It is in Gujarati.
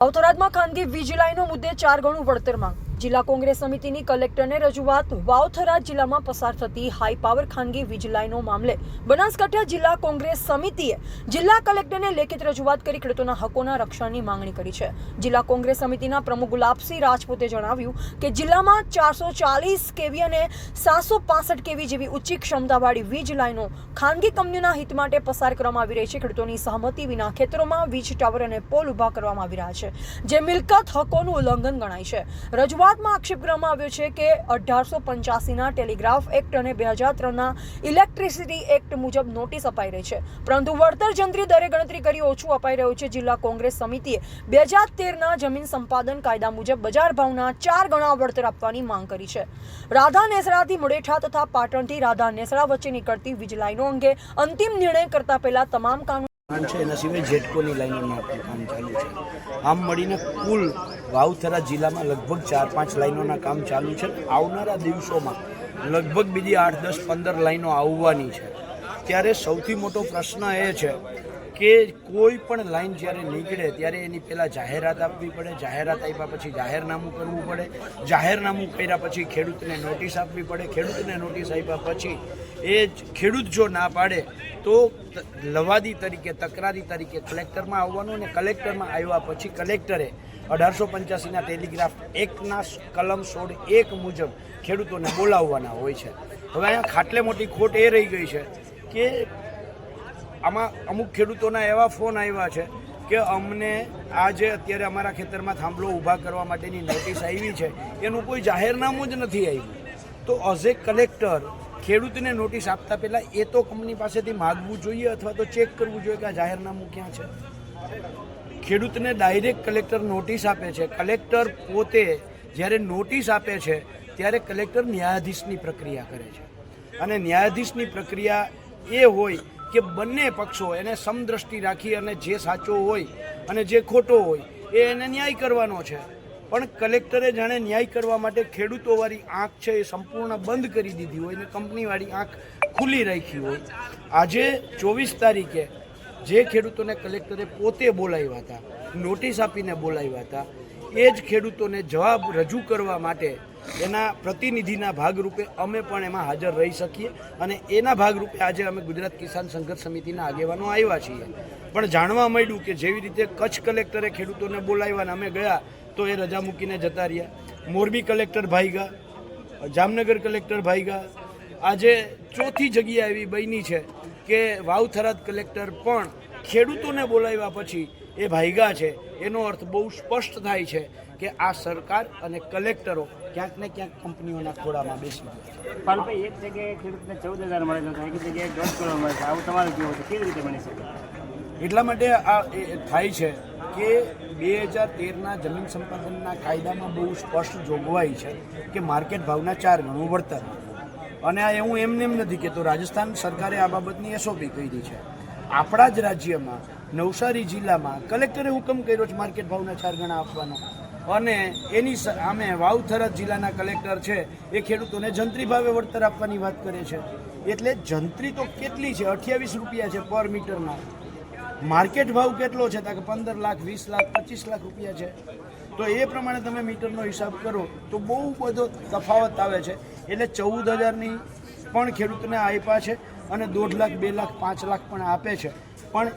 વાવથરાદમાં ખાનગી વીજ લાઈનો મુદ્દે 4 ગણું વળતર માંગ. જિલ્લા કોંગ્રેસ સમિતિની કલેક્ટરને રજૂઆત. વાવથરાદ જિલ્લામાં પસાર થતી હાઈ પાવર ખાનગી વીજ લાઈનો મામલે બનાસકાંઠા જિલ્લા કોંગ્રેસ સમિતિએ જિલ્લા કલેક્ટરને લેખિત રજૂઆત કરી ખેડૂતોના હકોના રક્ષણની માંગણી કરી છે. જિલ્લા કોંગ્રેસ સમિતિના પ્રમુખ ગુલાબસિંહ રાજપૂતે જણાવ્યું કે જિલ્લામાં 440 કેવી અને 765 કેવી જેવી ઊંચી ક્ષમતાવાળી વીજ લાઈનો ખાનગી કંપનીઓના હિત માટે પસાર કરવામાં આવી રહી છે. ખેડૂતોની સહમતિ વિના ખેતરોમાં વીજ ટાવર અને પોલ ઊભા કરવામાં આવી રહ્યા છે, જે મિલકત હકોનું ઉલ્લંઘન ગણાય છે. રજૂઆતમાં આક્ષેપ કરવામાં આવ્યો છે કે 1885ના ટેલિગ્રાફ એક્ટ અને 2003ના ઇલેક્ટ્રિસિટી એક્ટ મુજબ નોટિસ અપાઈ રહી છે, પરંતુ વળતર જંત્રી દરે ગણતરી કરી ઓછું અપાઈ રહ્યું છે. જિલ્લા કોંગ્રેસ સમિતિએ 2013ના જમીન સંપાદન કાયદા મુજબ બજાર ભાવના 4 ગણા વળતર આપવાની માંગ કરી છે. રાધા નેસડાથી મુડેઠા તથા પાટણથી રાધા નેસડા વચ્ચે નીકળતી વીજ લાઈનો અંગે અંતિમ નિર્ણય કરતા પહેલા તમામ કાનૂન છે. એના સિવાય જેટકોની લાઈનોમાં આપણું કામ ચાલુ છે. આમ મળીને કુલ વાવથરા જિલ્લામાં લગભગ 4-5 લાઈનોના કામ ચાલુ છે. આવનારા દિવસોમાં લગભગ બીજી 8, 10, 15 લાઈનો આવવાની છે. ત્યારે સૌથી મોટો પ્રશ્ન એ છે કે કોઈ પણ લાઈન જ્યારે નીકળે ત્યારે એની પહેલાં જાહેરાત આપવી પડે. જાહેરાત આપ્યા પછી જાહેરનામું કરવું પડે. જાહેરનામું કર્યા પછી ખેડૂતને નોટિસ આપવી પડે. ખેડૂતને નોટિસ આપ્યા પછી એ ખેડૂત જો ના પાડે તો લવાદી તરીકે, તકરારી તરીકે કલેક્ટરમાં આવવાનું, અને કલેક્ટરમાં આવ્યા પછી કલેક્ટરે 1885ના ટેલિગ્રાફ એક્ટના કલમ 16(1) મુજબ ખેડૂતોને બોલાવવાના હોય છે. હવે અહીંયા ખાટલે મોટી ખોટ એ રહી ગઈ છે કે આમાં અમુક ખેડૂતોના એવા ફોન આવ્યા છે કે અમને આજે અત્યારે અમારા ખેતરમાં થાંભલો ઊભા કરવા માટેની નોટિસ આવી છે, એનું કોઈ જાહેરનામું જ નથી આવ્યું. તો એઝ એ કલેક્ટર ખેડૂતને નોટિસ આપતા પહેલાં એ તો કંપની પાસેથી માગવું જોઈએ અથવા તો ચેક કરવું જોઈએ કે આ જાહેરનામું ક્યાં છે. ખેડૂતને ડાયરેક્ટ કલેક્ટર નોટિસ આપે છે. કલેક્ટર પોતે જ્યારે નોટિસ આપે છે ત્યારે કલેક્ટર ન્યાયાધીશની પ્રક્રિયા કરે છે, અને ન્યાયાધીશની પ્રક્રિયા એ હોય કે બંને પક્ષો એને સમદ્રષ્ટિ રાખી અને જે સાચો હોય અને જે ખોટો હોય એને ન્યાય કરવાનો છે. પણ કલેક્ટરે જાણે ન્યાય કરવા માટે ખેડૂતોવાળી આંખ છે એ સંપૂર્ણ બંધ કરી દીધી હોય ને કંપનીવાળી આંખ ખુલ્લી રાખી હોય. આજે 24 તારીખે જે ખેડૂતોને કલેક્ટરે પોતે બોલાવ્યા હતા, નોટિસ આપીને બોલાવ્યા હતા, એ જ ખેડૂતોને જવાબ રજૂ કરવા માટે એના પ્રતિનિધિના ભાગરૂપે અમે પણ એમાં હાજર રહી શકીએ, અને એના ભાગરૂપે આજે અમે ગુજરાત કિસાન સંઘર્ષ સમિતિના આગેવાનો આવ્યા છીએ. પણ જાણવા મળ્યું કે જેવી રીતે કચ્છ કલેક્ટરે ખેડૂતોને બોલાવ્યા અને અમે ગયા તો એ રજા મૂકીને જતા રહ્યા. મોરબી કલેક્ટર ભાગ્યા, જામનગર કલેક્ટર ભાગ્યા. આજે ચોથી જગ્યા એવી બની છે કે વાવથરાદ કલેક્ટર પણ ખેડૂતોને બોલાવ્યા પછી એ ભાગ્યા છે. એનો અર્થ બહુ સ્પષ્ટ થાય છે કે આ સરકાર અને કલેક્ટરો ક્યાંક ને ક્યાંક કંપનીઓના ખોળામાં બેસી ગયા છે. પાલભાઈ, એક જગ્યાએ ખેડૂતને 14,000 મળે છે, એક જગ્યાએ 1.5 કરોડ મળે છે. આવું તમારે કેવું છે, કેવી રીતે બની શકે? એટલા માટે આ થાય છે કે 2013ના જમીન સંપાદનના કાયદામાં બહુ સ્પષ્ટ જોગવાઈ છે કે માર્કેટ ભાવના 4 ગણું વળતર. અને આ હું એમને એમ નથી કહેતો, રાજસ્થાન સરકારે આ બાબતની SOP કરી છે. આપણા જ રાજ્યમાં નવસારી જિલ્લામાં કલેક્ટરે હુકમ કર્યો છે માર્કેટ ભાવના 4 ગણા આપવાનો, અને એની સામે વાવથરા જિલ્લાના કલેક્ટર છે એ ખેડૂતોને જંત્રી ભાવે વળતર આપવાની વાત કરે છે. એટલે જંત્રી તો કેટલી છે? 28 રૂપિયા છે પર મીટરના. માર્કેટ ભાવ કેટલો છે? તો કે 15 લાખ, 20 લાખ, 25 લાખ રૂપિયા છે. તો એ પ્રમાણે તમે મીટરનો હિસાબ કરો તો બહુ બધો તફાવત આવે છે. એટલે 14,000ની પણ ખેડૂતને આપ્યા છે, અને 1.5 લાખ, 2 લાખ, 5 લાખ પણ આપે છે. પણ